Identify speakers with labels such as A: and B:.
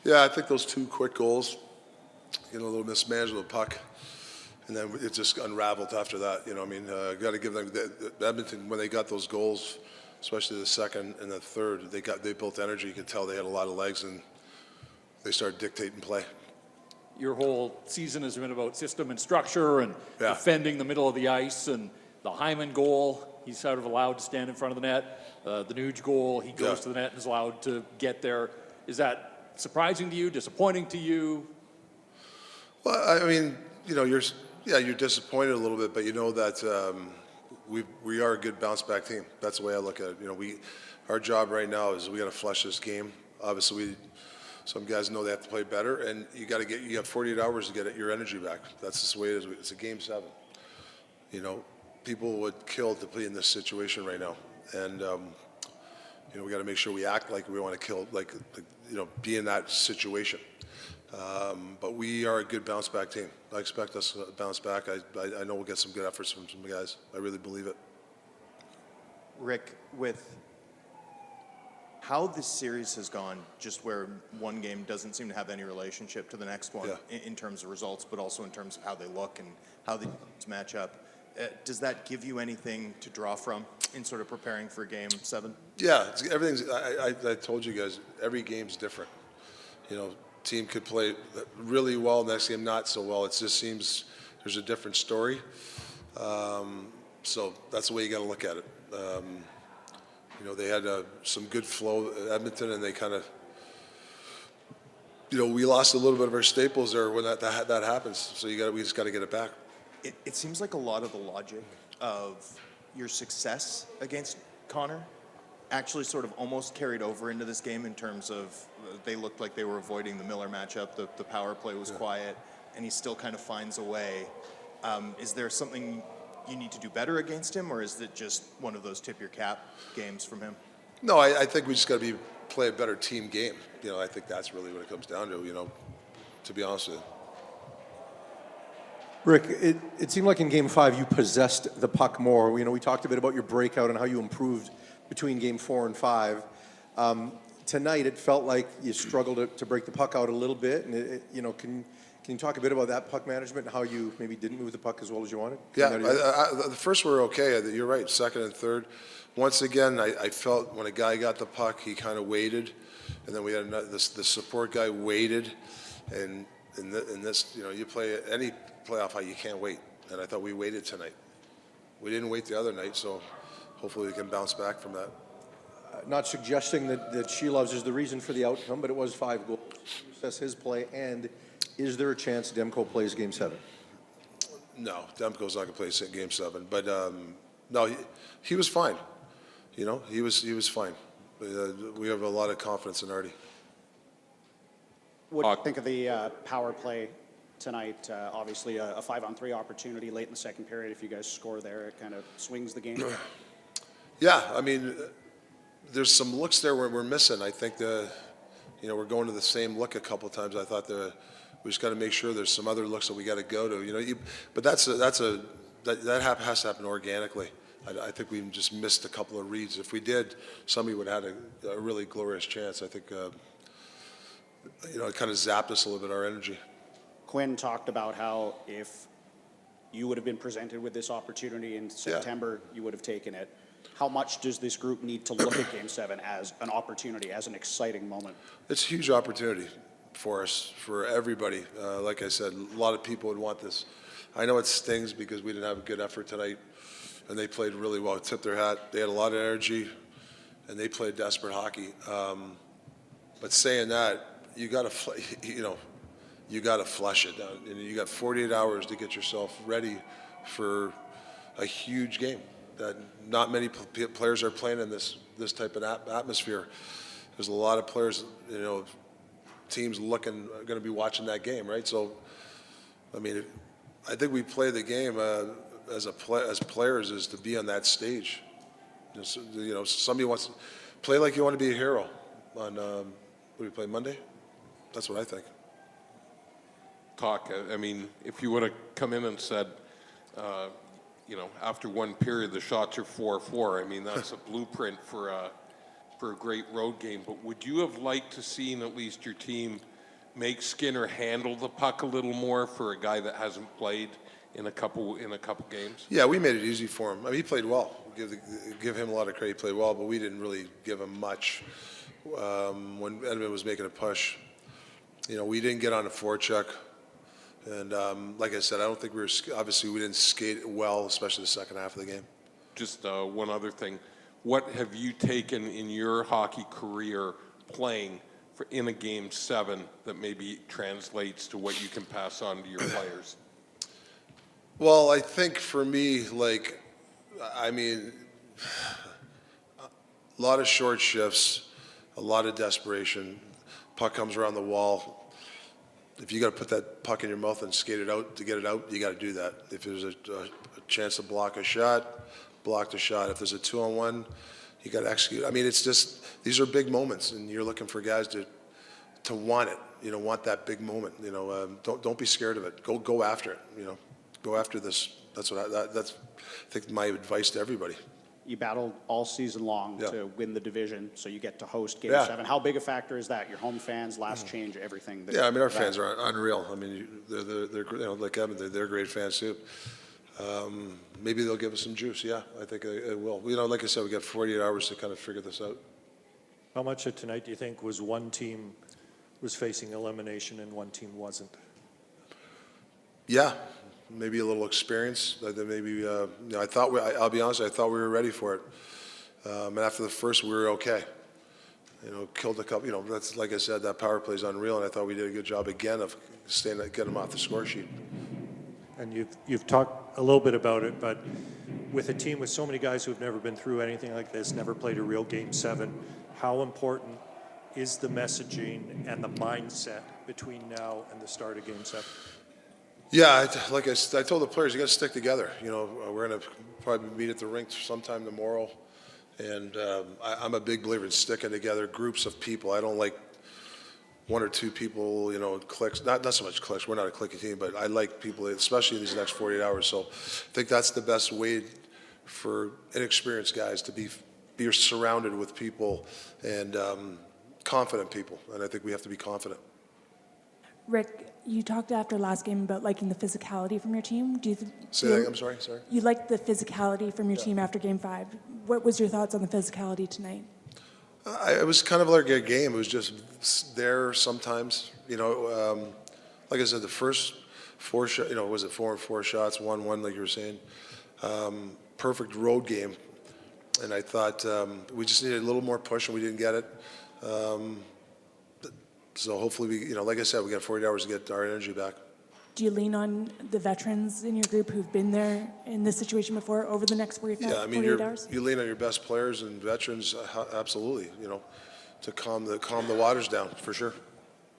A: Yeah, I think those two quick goals, a little mismanagement of the puck, and then it just unraveled after that. I mean, got to give them Edmonton when they got those goals, especially the second and the third. They built energy. You could tell they had a lot of legs, and they started dictating play.
B: Your whole season has been about system and structure and defending the middle of the ice, and the Hyman goal, he's sort of allowed to stand in front of the net. The Nuge goal, he goes to the net and is allowed to get there. Is that surprising to you, disappointing to you?
A: Well, I mean, you're disappointed a little bit, but you know that we are a good bounce back team. That's the way I look at it. Our job right now is we got to flush this game. Obviously, some guys know they have to play better, and you have 48 hours to get your energy back. That's just the way it is. It's a game 7. People would kill to play in this situation right now, and we got to make sure we act like we want to kill, be in that situation. But we are a good bounce back team. I expect us to bounce back. I know we'll get some good efforts from some guys. I really believe it.
C: Rick, with how this series has gone, just where one game doesn't seem to have any relationship to the next one in terms of results, but also in terms of how they look and how they match up, does that give you anything to draw from in sort of preparing for Game 7?
A: Yeah, everything's. I told you guys, every game's different. Team could play really well, next game not so well. It just seems there's a different story. So that's the way you got to look at it. They had some good flow at Edmonton, and they kind of, we lost a little bit of our staples there when that happens. So we just got to get it back.
C: It seems like a lot of the logic of your success against Connor actually sort of almost carried over into this game in terms of they looked like they were avoiding the Miller matchup. The power play was quiet, and he still kind of finds a way. Is there something you need to do better against him, or is it just one of those tip your cap games from him?
A: No, I think we just got to play a better team game. I think that's really what it comes down to be honest with you.
D: Rick, it seemed like in Game 5 you possessed the puck more. We talked a bit about your breakout and how you improved between Game 4 and 5. Tonight it felt like you struggled to break the puck out a little bit. And can you talk a bit about that puck management and how you maybe didn't move the puck as well as you wanted?
A: Yeah, the first were okay. You're right. Second and third. Once again, I felt when a guy got the puck, he kind of waited, and then we had the support guy waited, and in this, you play any playoff how you can't wait, and I thought we waited tonight. We didn't wait the other night, so hopefully we can bounce back from that.
D: Not suggesting that She Loves is the reason for the outcome, but it was 5 goals. That's his play, and is there a chance Demko plays Game 7?
A: No, Demko's not going to play Game 7, but no, he was fine. He was fine. We have a lot of confidence in Artie.
E: What do you think of the power play tonight? Obviously, a 5-on-3 opportunity late in the second period. If you guys score there, it kind of swings the game.
A: Yeah, I mean, there's some looks there where we're missing. I think we're going to the same look a couple of times. I thought we just got to make sure there's some other looks that we got to go to. But that has to happen organically. I think we just missed a couple of reads. If we did, somebody would have had a really glorious chance. I think it kind of zapped us a little bit, our energy.
E: Quinn talked about how if you would have been presented with this opportunity in September, you would have taken it. How much does this group need to look at Game 7 as an opportunity, as an exciting moment?
A: It's a huge opportunity for us, for everybody. Like I said, a lot of people would want this. I know it stings because we didn't have a good effort tonight, and they played really well, tipped their hat. They had a lot of energy, and they played desperate hockey. But saying that, you got to flush it down. And you got 48 hours to get yourself ready for a huge game that not many players are playing in this type of atmosphere. There's a lot of players, teams going to be watching that game, right? So, I mean, I think we play the game as players is to be on that stage. Somebody wants to play like you want to be a hero. On what do we play Monday? That's what I think.
F: I mean, if you would have come in and said, after one period the shots are 4-4, I mean that's a blueprint for a great road game. But would you have liked to seen at least your team make Skinner handle the puck a little more for a guy that hasn't played in a couple games?
A: Yeah, we made it easy for him. I mean, he played well. Give him a lot of credit. He played well, but we didn't really give him much when Edmund was making a push. You know, we didn't get on a forecheck. And like I said, I don't think obviously we didn't skate well, especially the second half of the game.
F: Just one other thing. What have you taken in your hockey career playing in a Game 7 that maybe translates to what you can pass on to your players?
A: Well, I think for me, like, I mean, a lot of short shifts, a lot of desperation. Puck comes around the wall. If you got to put that puck in your mouth and skate it out to get it out, you got to do that. If there's a chance to block a shot, block the shot. If there's a 2-on-1, you got to execute. I mean, it's just, these are big moments, and you're looking for guys to want it. You know, want that big moment. You know, don't be scared of it. Go after it. You know, go after this. That's I think my advice to everybody.
E: You battled all season long
A: Yeah.
E: to win the division, so you get to host Game
A: Yeah.
E: 7. How big a factor is that? Your home fans, last change, everything.
A: Yeah, I mean, our fans are unreal. I mean, they're you know, like Evan, they're great fans too. Maybe they'll give us some juice. Yeah, I think it will. You know, like I said, we got 48 hours to kind of figure this out.
G: How much of tonight do you think was one team was facing elimination and one team wasn't?
A: Yeah, maybe a little experience. Maybe you know, I'll be honest, I thought we were ready for it. And after the first, we were okay. You know, killed a couple. You know, that's like I said, that power play is unreal, and I thought we did a good job again of getting them off the score sheet.
G: And you've talked a little bit about it, but with a team with so many guys who've never been through anything like this, never played a real Game 7, how important is the messaging and the mindset between now and the start of Game 7?
A: Yeah, like I told the players, you got to stick together. You know, we're going to probably meet at the rink sometime tomorrow, and I'm a big believer in sticking together, groups of people. I don't like one or two people, you know, cliques. Not so much cliques. We're not a cliquey team, but I like people, especially in these next 48 hours. So I think that's the best way for inexperienced guys to be surrounded with people and confident people, and I think we have to be confident.
H: Rick, you talked after last game about liking the physicality from your team.
A: Say that again, I'm sorry.
H: You liked the physicality from your team after Game 5. What was your thoughts on the physicality tonight?
A: It was kind of like a game. It was just there sometimes. You know, like I said, the first 4 shots, you know, was it 4 and 4 shots, 1-1, like you were saying. Perfect road game. And I thought we just needed a little more push, and we didn't get it. So hopefully we, you know, like I said, we got 40 hours to get our energy back.
H: Do you lean on the veterans in your group who've been there in this situation before over the next 48
A: Yeah, I mean,
H: hours?
A: you lean on your best players and veterans, absolutely, you know, to calm the waters down, for sure.